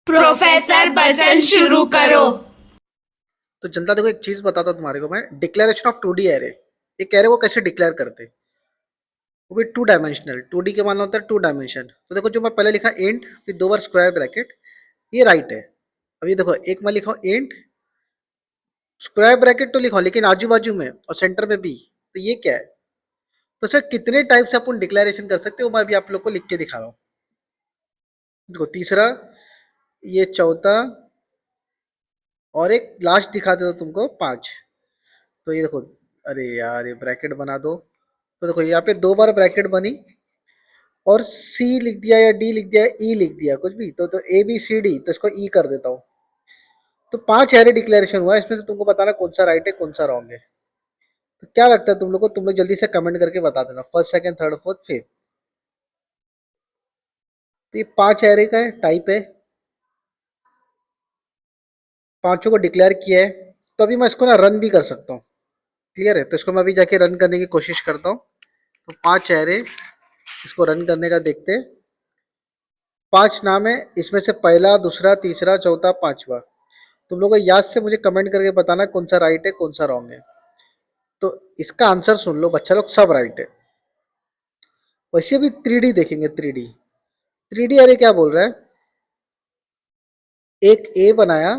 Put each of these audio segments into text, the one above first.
Professor बचन शुरू करो। तो जनता देखो, एक चीज बताता हूँ तुम्हारे को मैं। डिक्लेरेशन ऑफ 2D एरे, एक एरे को कैसे डिक्लेयर करते, वो भी टू डायमेंशनल। 2D के मानना होता है टू डायमेंशन। तो देखो, जो मैं पहले लिखा इंट फिर दो बार स्क्वायर ब्रैकेट, ये राइट है। अब ये देखो, एक मैं लिखा इंट स्क्वायर ब्रैकेट तो लिखा, लेकिन आजू बाजू में और सेंटर में भी, तो ये क्या है? तो सर कितने टाइप से अपन डिक्लेरेशन कर सकते हो, मैं अभी आप लोग को लिख के दिखा रहा हूँ। देखो, तीसरा, ये चौथा, और एक लास्ट दिखा देता हूँ तुमको, 5। तो ये देखो, अरे यार ये ब्रैकेट बना दो। तो देखो यहाँ पे दो बार ब्रैकेट बनी, और सी लिख दिया या डी लिख दिया या ई लिख दिया, कुछ भी। तो ए बी सी डी, तो इसको ई कर देता हूँ। तो 5 एरे डिक्लेरेशन हुआ, इसमें से तुमको बताना कौन सा राइट है कौन सा रॉन्ग है। तो क्या लगता है तुम लोग को? तुम लोग जल्दी से कमेंट करके बता देना, first second third fourth fifth. तो ये 5 एरे का टाइप है, पांचों को डिक्लेयर किया है। तो अभी मैं इसको ना रन भी कर सकता हूँ। क्लियर है? तो इसको मैं अभी जाके रन करने की कोशिश करता हूँ। तो 5 एरे, इसको रन करने का देखते हैं। 5 नाम है, इसमें से पहला, दूसरा, तीसरा, चौथा, पांचवा। तुम लोग को याद से मुझे कमेंट करके बताना कौन सा राइट है कौन सा रॉन्ग है। तो इसका आंसर सुन लो बच्चा लोग, सब राइट है। वैसे अभी 3D देखेंगे। 3D अरे क्या बोल रहा है? एक ए बनाया,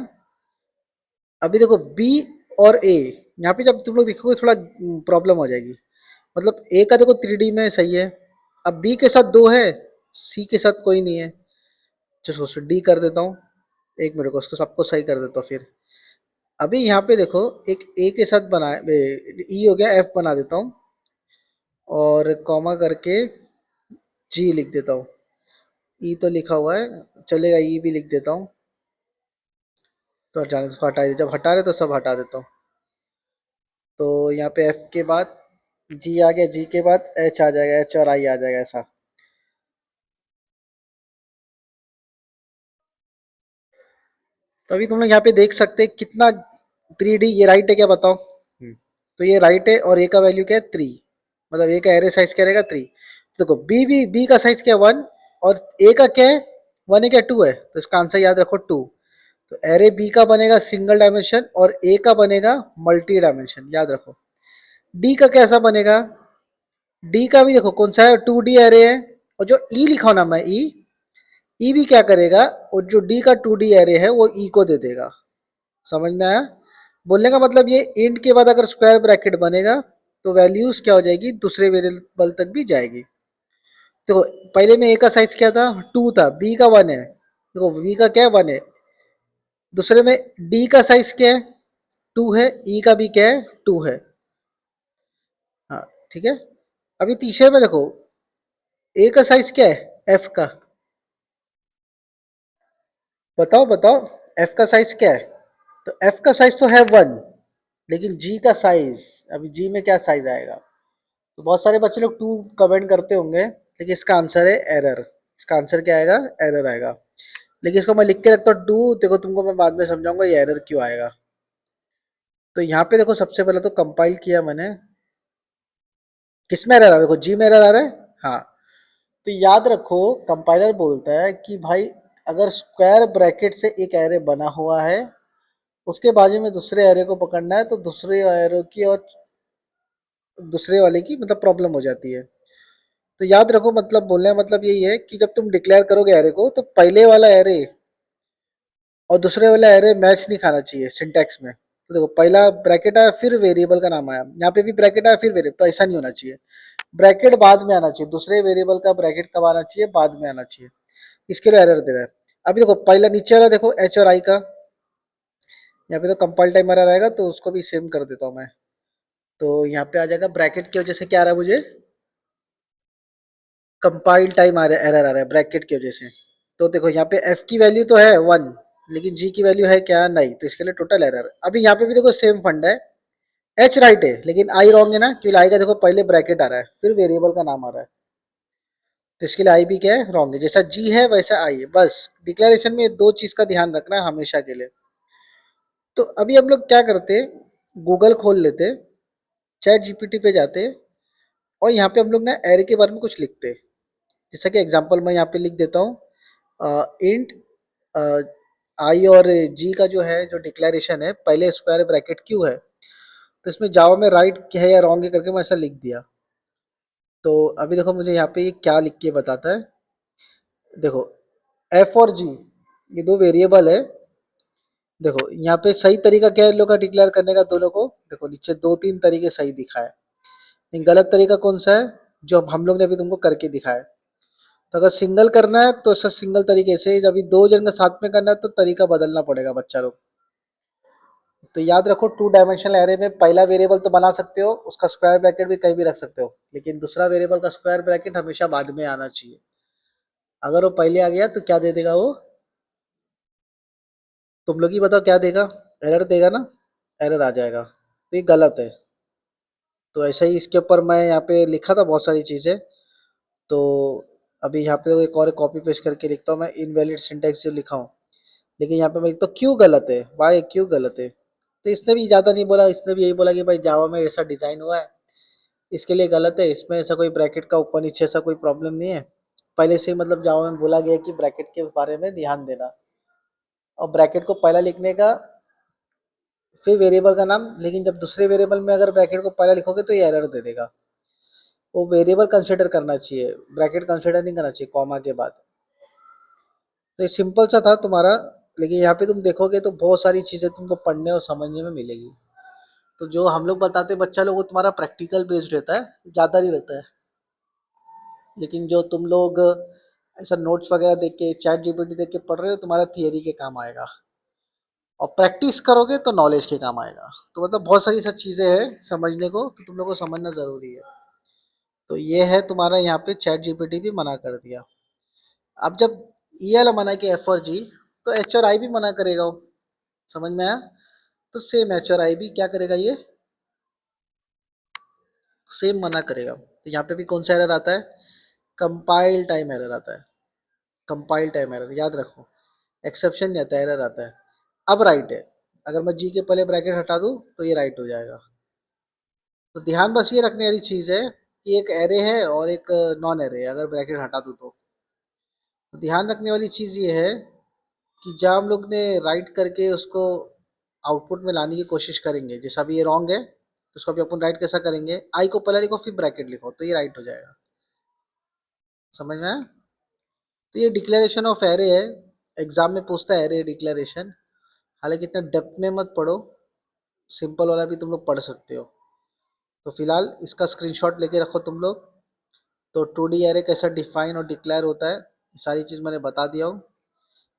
अभी देखो बी और ए, यहाँ पे जब तुम लोग देखोगे थोड़ा प्रॉब्लम हो जाएगी। मतलब ए का देखो 3D में सही है, अब बी के साथ दो है, सी के साथ कोई नहीं है। चलो डी कर देता हूँ, एक मिनट को उसको सबको सही कर देता हूँ फिर। अभी यहाँ पे देखो, एक ए के साथ बना, ई हो गया, एफ बना देता हूँ, और कॉमा करके जी लिख देता हूँ। ई तो लिखा हुआ है, चलेगा, ई भी लिख देता हूँ। तो जाने उसको हटा दे, जब हटा रहे तो सब हटा देता हूँ। तो यहाँ पे एफ के बाद जी आ गया, जी के बाद एच आ जाएगा, एच और आई आ जाएगा, ऐसा। तो अभी तुम लोग यहाँ पे देख सकते हैं कितना 3D। ये राइट है क्या बताओ? तो ये राइट है, और ए का वैल्यू क्या है? 3। मतलब ए का एरे साइज क्या रहेगा? 3। देखो बी का साइज क्या है? 1। और ए का क्या है? 1 है क्या 2 है? तो इसका आंसर याद रखो 2। तो एरे बी का बनेगा सिंगल डायमेंशन, और ए का बनेगा मल्टी डायमेंशन, याद रखो। डी का कैसा बनेगा? डी का भी देखो कौन सा है, 2D एरे है। और जो ई लिखा हो ना मैं, ई भी क्या करेगा, और जो डी का 2D एरे है वो ई को दे देगा। समझ में आया? बोलने का मतलब ये इंट के बाद अगर स्क्वायर ब्रैकेट बनेगा, तो वैल्यूज क्या हो जाएगी, दूसरे वेरिएबल तक भी जाएगी। तो पहले में ए का साइज क्या था? 2 था, बी का 1 है, देखो बी का क्या है? 1 है। दूसरे में डी का साइज क्या है? 2 है, ई का भी क्या है? 2 है। हाँ, ठीक है। अभी तीसरे में देखो, ए का साइज क्या है? एफ का, बताओ बताओ, एफ का साइज क्या है? तो एफ का साइज तो है 1, लेकिन जी का साइज, अभी जी में क्या साइज आएगा? तो बहुत सारे बच्चे लोग 2 कमेंट करते होंगे, लेकिन इसका आंसर है एरर। इसका आंसर क्या आएगा? एरर आएगा। लेकिन इसको मैं लिख के रखता हूँ 2, देखो तुमको मैं बाद में समझाऊंगा ये एरर क्यों आएगा। तो यहाँ पे देखो, सबसे पहले तो कंपाइल किया मैंने, किस में एरर आ रहा है? देखो जी में एरर आ रहा है। हाँ, तो याद रखो, कंपाइलर बोलता है कि भाई अगर स्क्वायर ब्रैकेट से एक एरे बना हुआ है, उसके बाजू में दूसरे एरे को पकड़ना है, तो दूसरे एरो की और दूसरे वाले की मतलब प्रॉब्लम हो जाती है। तो याद रखो, मतलब बोलने का मतलब यही है कि जब तुम डिक्लेयर करोगे एरे को, तो पहले वाला एरे और दूसरे वाला एरे मैच नहीं खाना चाहिए सिंटैक्स में। तो देखो, पहला ब्रैकेट आया फिर वेरिएबल का नाम आया, यहाँ पे भी ब्रैकेट आया फिर वेरिएबल, तो ऐसा नहीं होना चाहिए। ब्रैकेट बाद में आना चाहिए, दूसरे वेरिएबल का ब्रैकेट कब आना चाहिए? बाद में आना चाहिए। इसके लिए एरर दे रहा है। अभी देखो, पहला नीचे वाला देखो, एच और आई का, यहाँ पे तो कंपाइल टाइम एरर आएगा, तो उसको भी सेम कर देता हूँ मैं। तो यहाँ पे आ जाएगा, ब्रैकेट की वजह से क्या आ रहा है मुझे? कंपाइल टाइम आ रहा है, एरर आ रहा है ब्रैकेट की वजह से। तो देखो यहाँ पे एफ की वैल्यू तो है 1, लेकिन जी की वैल्यू है क्या? नहीं, तो इसके लिए टोटल एरर। अभी यहाँ पे भी देखो सेम फंड है, एच राइट है लेकिन आई रॉन्ग है ना, क्योंकि आई का देखो पहले ब्रैकेट आ रहा है फिर वेरिएबल का नाम आ रहा है, तो इसके लिए आई भी क्या है? रॉन्ग है। जैसा जी है वैसा आई है। बस डिक्लेरेशन में दो चीज का ध्यान रखना है हमेशा के लिए। तो अभी हम लोग क्या करते, गूगल खोल लेते, चैट जीपीटी पे जाते, और यहाँ पे हम लोग ना एरे के बारे में कुछ लिखते। जैसा कि एग्जांपल मैं यहाँ पे लिख देता हूँ, इंट आई और जी का जो है जो डिक्लेरेशन है, पहले स्क्वायर ब्रैकेट क्यों है, तो इसमें जावा में राइट है या रॉन्ग है करके मैं ऐसा लिख दिया। तो अभी देखो मुझे यहाँ पे ये क्या लिख के बताता है। देखो एफ और जी ये दो वेरिएबल है। देखो यहाँ पे सही तरीका क्या है इन लोग का डिक्लेयर करने का दोनों को। देखो नीचे दो तीन तरीके सही दिखा है, लेकिन गलत तरीका कौन सा है जो हम लोग ने अभी तुमको करके दिखाया है। तो अगर सिंगल करना है तो ऐसा सिंगल तरीके से, जब दो जन का साथ में करना है तो तरीका बदलना पड़ेगा बच्चा लोग। तो याद रखो टू डायमेंशनल एरे में पहला वेरिएबल तो बना सकते हो, उसका स्क्वायर ब्रैकेट भी कहीं भी रख सकते हो, लेकिन दूसरा वेरिएबल का स्क्वायर ब्रैकेट हमेशा बाद में आना चाहिए। अगर वो पहले आ गया तो क्या दे देगा वो, तुम लोग ही बताओ क्या देगा, एरर देगा ना, एरर आ जाएगा, तो ये गलत है। तो ऐसा ही इसके ऊपर मैं यहाँ पे लिखा था बहुत सारी चीज़ें। तो अभी यहाँ पे एक और कॉपी पेस्ट करके लिखता हूँ मैं, इनवैलिड सिंटैक्स जो लिखा हूँ, लेकिन यहाँ पे मैं लिखता हूँ क्यों गलत है, वाई क्यों गलत है। तो इसने भी ज़्यादा नहीं बोला, इसने भी यही बोला कि भाई जावा में ऐसा डिज़ाइन हुआ है इसके लिए गलत है, इसमें ऐसा कोई ब्रैकेट का ऊपर नीचे ऐसा कोई प्रॉब्लम नहीं है। पहले से ही मतलब जावा में बोला गया कि ब्रैकेट के बारे में ध्यान देना, और ब्रैकेट को पहला लिखने का फिर वेरिएबल का नाम, लेकिन जब दूसरे वेरिएबल में अगर ब्रैकेट को पहला लिखोगे तो ये एरर दे देगा। वो वेरिएबल कंसिडर करना चाहिए, ब्रैकेट कंसिडर नहीं करना चाहिए कॉमा के बाद। तो ये सिंपल सा था तुम्हारा, लेकिन यहाँ पे तुम देखोगे तो बहुत सारी चीज़ें तुमको पढ़ने और समझने में मिलेगी। तो जो हम लोग बताते हैं बच्चा लोग वो तुम्हारा प्रैक्टिकल बेस्ड रहता है, ज़्यादा नहीं रहता है। लेकिन जो तुम लोग ऐसा नोट्स वगैरह देख के चैट जीपीटी देख के पढ़ रहे हो तुम्हारा थियरी के काम आएगा, और प्रैक्टिस करोगे तो नॉलेज के काम आएगा। तो मतलब बहुत सारी सब चीज़ें हैं समझने को, तो तुम लोग को समझना ज़रूरी है। तो ये है तुम्हारा यहाँ पे चैट जीपीटी भी मना कर दिया। अब जब ये वाला मना किया एफ और जी, तो एच और आई भी मना करेगा वो, समझ में आया। तो सेम एच और आई भी क्या करेगा, ये सेम मना करेगा। तो यहाँ पे भी कौन सा एरर आता है, कंपाइल टाइम एरर आता है। कंपाइल टाइम एरर याद रखो, एक्सेप्शन नहीं आता, एरर आता है। अब राइट है, अगर मैं जी के पहले ब्रैकेट हटा दूँ तो ये राइट हो जाएगा। तो ध्यान बस ये रखने वाली चीज़ है कि एक एरे है और एक नॉन एरे है, अगर ब्रैकेट हटा दूँ तो ध्यान रखने वाली चीज़ ये है कि जब हम लोग ने राइट करके उसको आउटपुट में लाने की कोशिश करेंगे, जैसा अभी ये रॉन्ग है तो उसको अभी अपन राइट कैसा करेंगे, आई को पहले लिखो फिर ब्रैकेट लिखो तो ये राइट हो जाएगा, समझ में आया। तो ये डिक्लेरेशन ऑफ एरे है, एग्जाम में पूछता है एरे डिक्लेरेशन। हालांकि इतना डेप्थ में मत पढ़ो, सिंपल वाला भी तुम लोग पढ़ सकते हो। तो फिलहाल इसका स्क्रीनशॉट लेके रखो तुम लोग। तो 2D एरे कैसा डिफाइन और डिक्लेयर होता है ये सारी चीज़ मैंने बता दिया हूँ।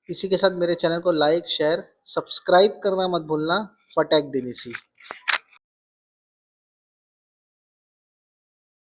इसी के साथ मेरे चैनल को लाइक शेयर सब्सक्राइब करना मत भूलना, फटैक दिनीसी।